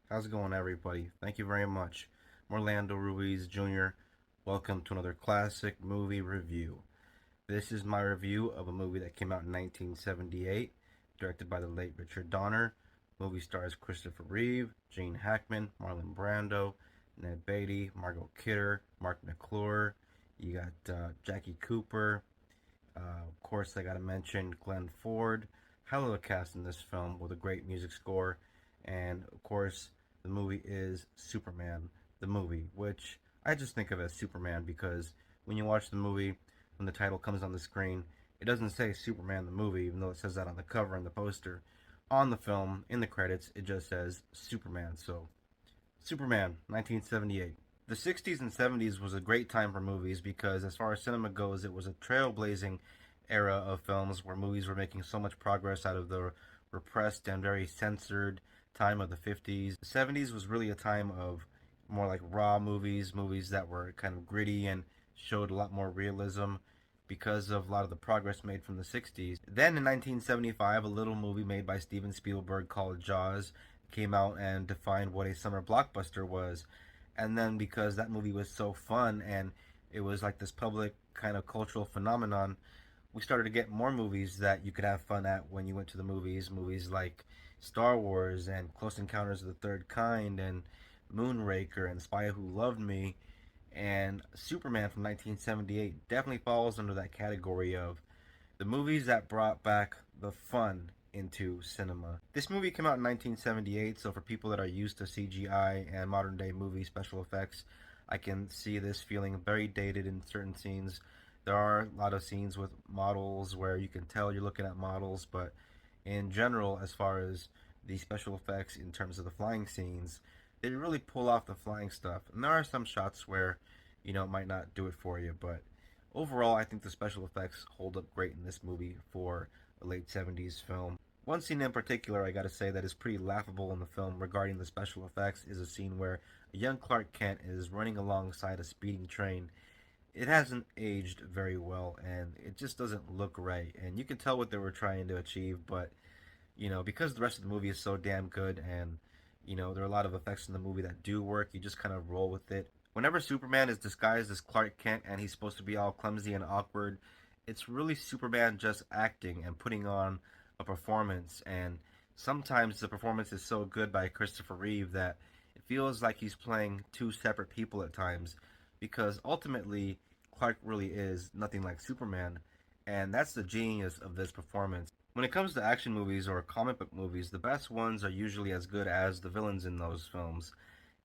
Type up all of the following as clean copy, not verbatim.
How's it going, everybody? Thank you very much. I'm Orlando Ruiz Jr. Welcome to another classic movie review. This is my review of a movie that came out in 1978, directed by the late Richard Donner. Movie stars Christopher Reeve, Gene Hackman, Marlon Brando, Ned Beatty, Margot Kidder, Mark McClure. You got Jackie Cooper. Of course, I gotta mention Glenn Ford. Hell of a cast in this film with a great music score, and of course, the movie is Superman, the movie, which I just think of as Superman because when you watch the movie, when the title comes on the screen, it doesn't say Superman the movie, even though it says that on the cover and the poster. On the film, in the credits, it just says Superman. So, Superman, 1978. The 60s and 70s was a great time for movies because, as far as cinema goes, it was a trailblazing era of films where movies were making so much progress out of the repressed and very censored time of the 50s. The 70s was really a time of more like raw movies, movies that were kind of gritty and showed a lot more realism because of a lot of the progress made from the 60s. Then in 1975, a little movie made by Steven Spielberg called Jaws came out and defined what a summer blockbuster was. And then because that movie was so fun and it was like this public kind of cultural phenomenon, we started to get more movies that you could have fun at when you went to the movies. Movies like Star Wars and Close Encounters of the Third Kind and Moonraker and Spy Who Loved Me and Superman from 1978 definitely falls under that category of the movies that brought back the fun into cinema. This movie came out in 1978, so for people that are used to CGI and modern day movie special effects, I can see this feeling very dated in certain scenes. There are a lot of scenes with models where you can tell you're looking at models, but in general, as far as the special effects in terms of the flying scenes, they really pull off the flying stuff. And there are some shots where, it might not do it for you, but overall, I think the special effects hold up great in this movie for a late 70s film. One scene in particular, I gotta say, that is pretty laughable in the film regarding the special effects is a scene where a young Clark Kent is running alongside a speeding train. It hasn't aged very well and it just doesn't look right. And you can tell what they were trying to achieve, but because the rest of the movie is so damn good and, there are a lot of effects in the movie that do work, you just kind of roll with it. Whenever Superman is disguised as Clark Kent and he's supposed to be all clumsy and awkward, it's really Superman just acting and putting on a performance. And sometimes the performance is so good by Christopher Reeve that it feels like he's playing two separate people at times because ultimately Clark really is nothing like Superman. And that's the genius of this performance. When it comes to action movies or comic book movies, the best ones are usually as good as the villains in those films.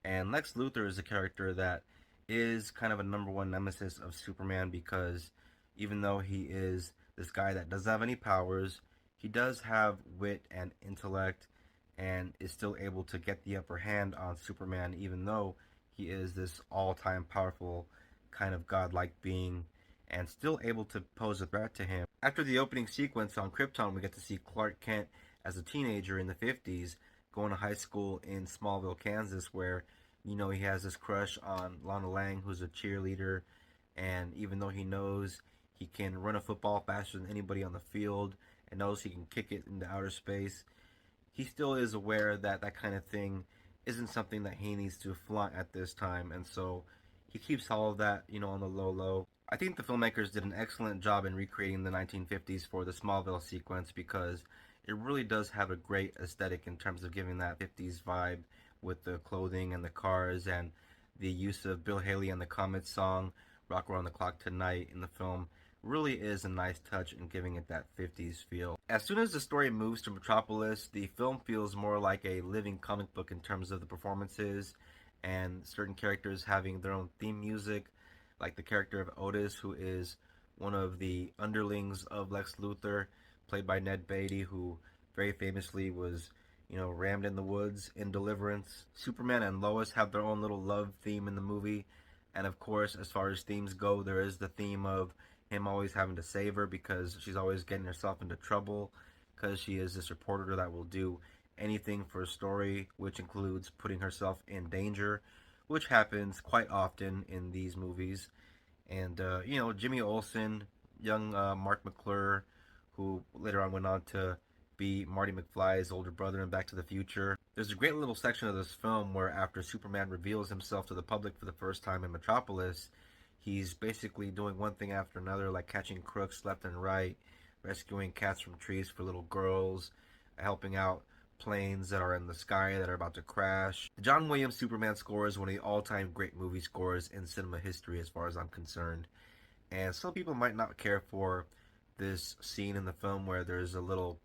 And Lex Luthor is a character that is kind of a number one nemesis of Superman because even though he is this guy that doesn't have any powers, he does have wit and intellect and is still able to get the upper hand on Superman, even though he is this all time powerful kind of godlike being and still able to pose a threat to him. After the opening sequence on Krypton, we get to see Clark Kent as a teenager in the 50s going to high school in Smallville, Kansas, where he has this crush on Lana Lang, who's a cheerleader, and even though he knows he can run a football faster than anybody on the field and knows he can kick it into outer space, he still is aware that that kind of thing isn't something that he needs to flaunt at this time, and so he keeps all of that, on the low low. I think the filmmakers did an excellent job in recreating the 1950s for the Smallville sequence because it really does have a great aesthetic in terms of giving that 50s vibe with the clothing and the cars and the use of Bill Haley and the Comets song Rock Around the Clock Tonight in the film really is a nice touch in giving it that 50s feel. As soon as the story moves to Metropolis, the film feels more like a living comic book in terms of the performances and certain characters having their own theme music, like the character of Otis, who is one of the underlings of Lex Luthor, played by Ned Beatty, who very famously was, rammed in the woods in Deliverance. Superman and Lois have their own little love theme in the movie. And of course, as far as themes go, there is the theme of him always having to save her because she's always getting herself into trouble because she is this reporter that will do anything for a story, which includes putting herself in danger, which happens quite often in these movies. And, Jimmy Olsen, young Mark McClure, who later on went on to be Marty McFly's older brother in Back to the Future. There's a great little section of this film where after Superman reveals himself to the public for the first time in Metropolis, he's basically doing one thing after another, like catching crooks left and right, rescuing cats from trees for little girls, helping out planes that are in the sky that are about to crash. The John Williams Superman score is one of the all-time great movie scores in cinema history as far as I'm concerned. And some people might not care for this scene in the film where there's a little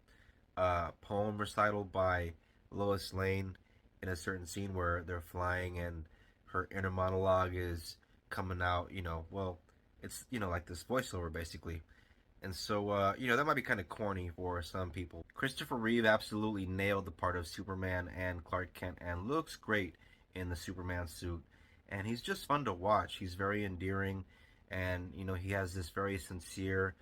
poem recital by Lois Lane in a certain scene where they're flying and her inner monologue is coming out, well, it's, like this voiceover basically. And so, that might be kind of corny for some people. Christopher Reeve absolutely nailed the part of Superman and Clark Kent and looks great in the Superman suit. And he's just fun to watch. He's very endearing and, he has this very sincere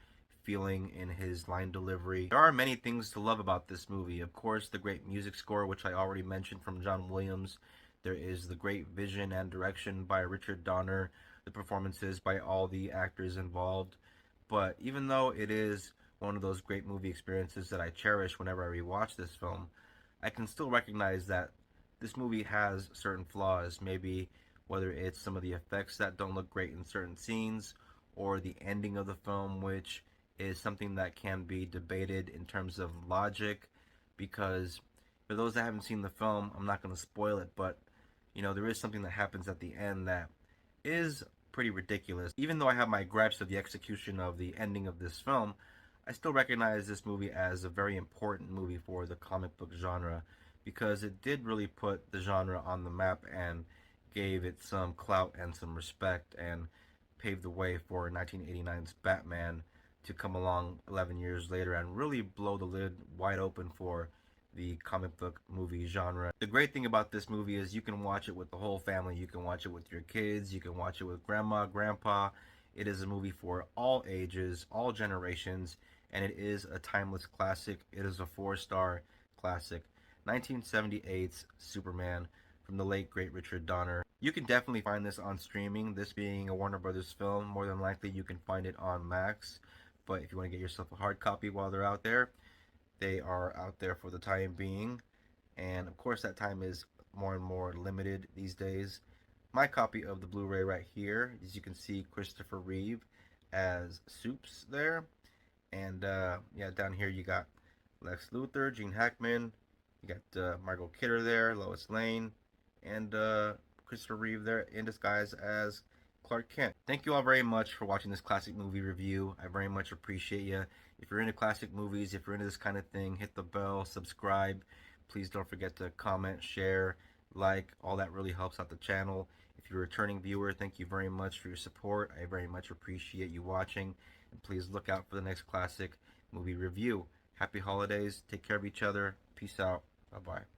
feeling in his line delivery. There are many things to love about this movie. Of course, the great music score, which I already mentioned from John Williams. There is the great vision and direction by Richard Donner, the performances by all the actors involved. But even though it is one of those great movie experiences that I cherish whenever I rewatch this film, I can still recognize that this movie has certain flaws. Maybe whether it's some of the effects that don't look great in certain scenes, or the ending of the film, which is something that can be debated in terms of logic. Because for those that haven't seen the film, I'm not going to spoil it, but there is something that happens at the end that is pretty ridiculous. Even though I have my gripes of the execution of the ending of this film, I still recognize this movie as a very important movie for the comic book genre because it did really put the genre on the map and gave it some clout and some respect and paved the way for 1989's Batman to come along 11 years later and really blow the lid wide open for the comic book movie genre. The great thing about this movie is you can watch it with the whole family. You can watch it with your kids. You can watch it with grandma, grandpa. It is a movie for all ages, all generations, and it is a timeless classic. It is a 4-star classic. 1978's Superman from the late great Richard Donner. You can definitely find this on streaming. This being a Warner Brothers film, more than likely you can find it on Max. But if you want to get yourself a hard copy while they're out there, they are out there for the time being. And of course, that time is more and more limited these days. My copy of the Blu ray right here, as you can see, Christopher Reeve as Soups there. And yeah, down here you got Lex Luthor, Gene Hackman. You got Margot Kidder there, Lois Lane, and Christopher Reeve there in disguise as Clark Kent. Thank you all very much for watching this classic movie review. I very much appreciate you. If you're into classic movies, if you're into this kind of thing, hit the bell, subscribe. Please don't forget to comment, share, like. All that really helps out the channel. If you're a returning viewer, thank you very much for your support. I very much appreciate you watching. And please look out for the next classic movie review. Happy holidays. Take care of each other. Peace out. Bye-bye.